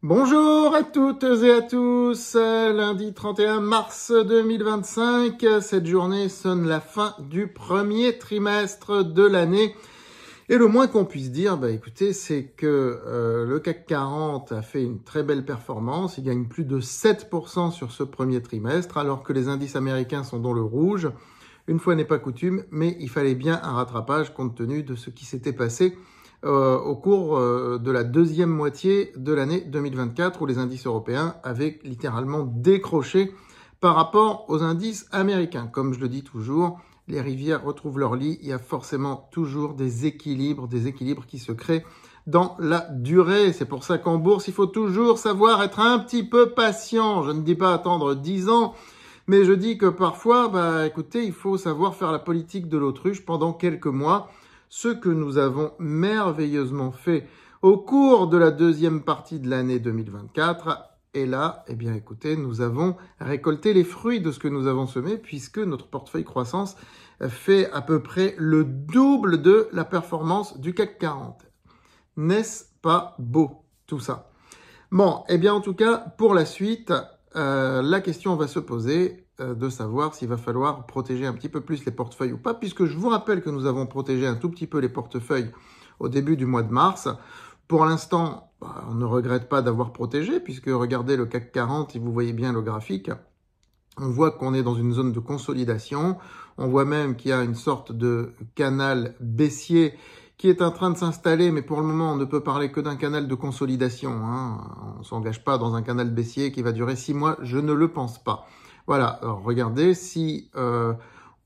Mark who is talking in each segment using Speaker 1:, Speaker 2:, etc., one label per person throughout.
Speaker 1: Bonjour à toutes et à tous, lundi 31 mars 2025, cette journée sonne la fin du premier trimestre de l'année. Et le moins qu'on puisse dire, écoutez, c'est que le CAC 40 a fait une très belle performance, il gagne plus de 7% sur ce premier trimestre, alors que les indices américains sont dans le rouge. Une fois n'est pas coutume, mais il fallait bien un rattrapage compte tenu de ce qui s'était passé au cours de la deuxième moitié de l'année 2024 où les indices européens avaient littéralement décroché par rapport aux indices américains. Comme je le dis toujours, les rivières retrouvent leur lit, il y a forcément toujours des équilibres qui se créent dans la durée. C'est pour ça qu'en bourse, il faut toujours savoir être un petit peu patient. Je ne dis pas attendre 10 ans, mais je dis que parfois, écoutez, il faut savoir faire la politique de l'autruche pendant quelques mois. Ce que nous avons merveilleusement fait au cours de la deuxième partie de l'année 2024. Et là, écoutez, nous avons récolté les fruits de ce que nous avons semé puisque notre portefeuille croissance fait à peu près le double de la performance du CAC 40. N'est-ce pas beau, tout ça? Bon, en tout cas, pour la suite, la question va se poser de savoir s'il va falloir protéger un petit peu plus les portefeuilles ou pas, puisque je vous rappelle que nous avons protégé un tout petit peu les portefeuilles au début du mois de mars. Pour l'instant, on ne regrette pas d'avoir protégé, puisque regardez le CAC 40, si vous voyez bien le graphique, on voit qu'on est dans une zone de consolidation, on voit même qu'il y a une sorte de canal baissier qui est en train de s'installer, mais pour le moment, on ne peut parler que d'un canal de consolidation. On ne s'engage pas dans un canal baissier qui va durer 6 mois, je ne le pense pas. Voilà, alors regardez, si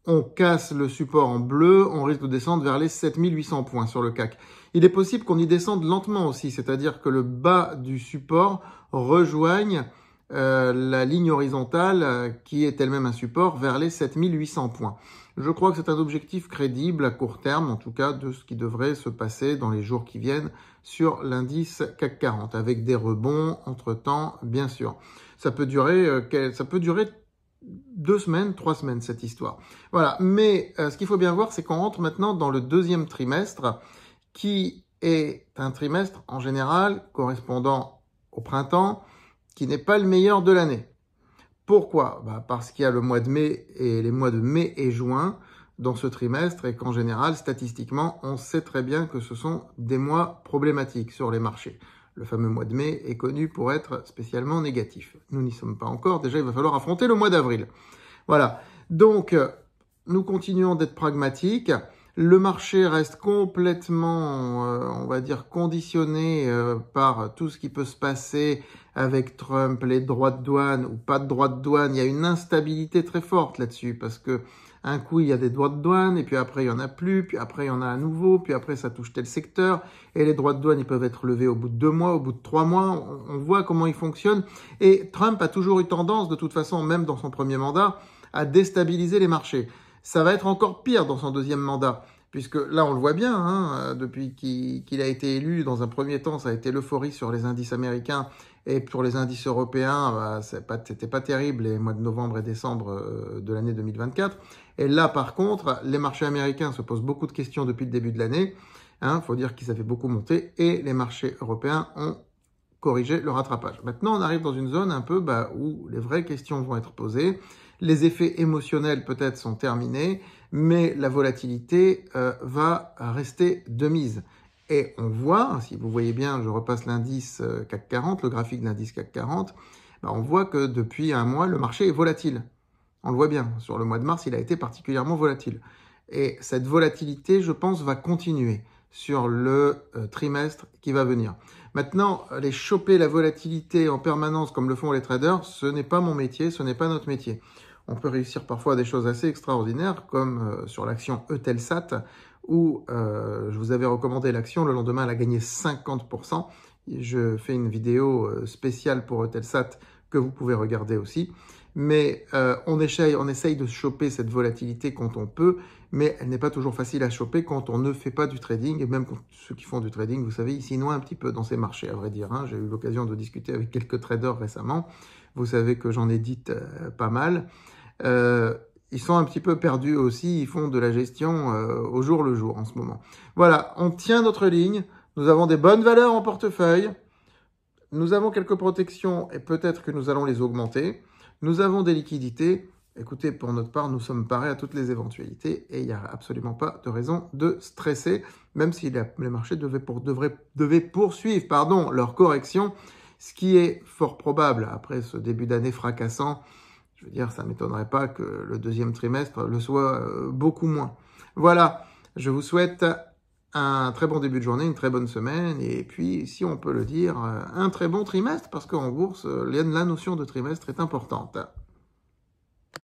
Speaker 1: on casse le support en bleu, on risque de descendre vers les 7800 points sur le CAC. Il est possible qu'on y descende lentement aussi, c'est-à-dire que le bas du support rejoigne la ligne horizontale qui est elle-même un support vers les 7800 points. Je crois que c'est un objectif crédible à court terme, en tout cas de ce qui devrait se passer dans les jours qui viennent sur l'indice CAC 40, avec des rebonds entre-temps, bien sûr. Ça peut durer 2 semaines, 3 semaines, cette histoire. Voilà, mais ce qu'il faut bien voir, c'est qu'on rentre maintenant dans le deuxième trimestre, qui est un trimestre, en général, correspondant au printemps, qui n'est pas le meilleur de l'année. Pourquoi? Parce qu'il y a le mois de mai et les mois de mai et juin dans ce trimestre, et qu'en général, statistiquement, on sait très bien que ce sont des mois problématiques sur les marchés. Le fameux mois de mai est connu pour être spécialement négatif. Nous n'y sommes pas encore. Déjà, il va falloir affronter le mois d'avril. Voilà. Donc, nous continuons d'être pragmatiques. Le marché reste complètement, on va dire, conditionné par tout ce qui peut se passer avec Trump, les droits de douane ou pas de droits de douane. Il y a une instabilité très forte là-dessus parce que un coup, il y a des droits de douane, et puis après, il n'y en a plus, puis après, il y en a à nouveau, puis après, ça touche tel secteur, et les droits de douane, ils peuvent être levés au bout de 2 mois, au bout de 3 mois, on voit comment ils fonctionnent, et Trump a toujours eu tendance, de toute façon, même dans son premier mandat, à déstabiliser les marchés. Ça va être encore pire dans son deuxième mandat, puisque là, on le voit bien, depuis qu'il a été élu, dans un premier temps, ça a été l'euphorie sur les indices américains, et pour les indices européens, c'était pas terrible les mois de novembre et décembre de l'année 2024. Et là, par contre, les marchés américains se posent beaucoup de questions depuis le début de l'année. Faut dire qu'ils avaient beaucoup monté, et les marchés européens ont corrigé le rattrapage. Maintenant, on arrive dans une zone un peu où les vraies questions vont être posées. Les effets émotionnels peut-être sont terminés, mais la volatilité va rester de mise. Et on voit, si vous voyez bien, je repasse l'indice CAC 40, le graphique de l'indice CAC 40, on voit que depuis un mois, le marché est volatile. On le voit bien, sur le mois de mars, il a été particulièrement volatile. Et cette volatilité, je pense, va continuer sur le trimestre qui va venir. Maintenant, aller choper la volatilité en permanence comme le font les traders, ce n'est pas mon métier, ce n'est pas notre métier. On peut réussir parfois à des choses assez extraordinaires, comme sur l'action Eutelsat, où je vous avais recommandé l'action, le lendemain elle a gagné 50%. Je fais une vidéo spéciale pour Eutelsat que vous pouvez regarder aussi. Mais on essaye de choper cette volatilité quand on peut, mais elle n'est pas toujours facile à choper quand on ne fait pas du trading. Et même quand ceux qui font du trading, vous savez, ils s'y noient un petit peu dans ces marchés, à vrai dire. J'ai eu l'occasion de discuter avec quelques traders récemment. Vous savez que j'en édite pas mal. Ils sont un petit peu perdus aussi, ils font de la gestion au jour le jour en ce moment. Voilà, on tient notre ligne, nous avons des bonnes valeurs en portefeuille. nous avons quelques protections et peut-être que nous allons les augmenter. Nous avons des liquidités. Écoutez, pour notre part, nous sommes parés à toutes les éventualités et il n'y a absolument pas de raison de stresser, même si les marchés devaient poursuivre leur correction, ce qui est fort probable après ce début d'année fracassant. Je veux dire, ça ne m'étonnerait pas que le deuxième trimestre le soit beaucoup moins. Voilà, je vous souhaite un très bon début de journée, une très bonne semaine, et puis, si on peut le dire, un très bon trimestre, parce qu'en bourse, la notion de trimestre est importante.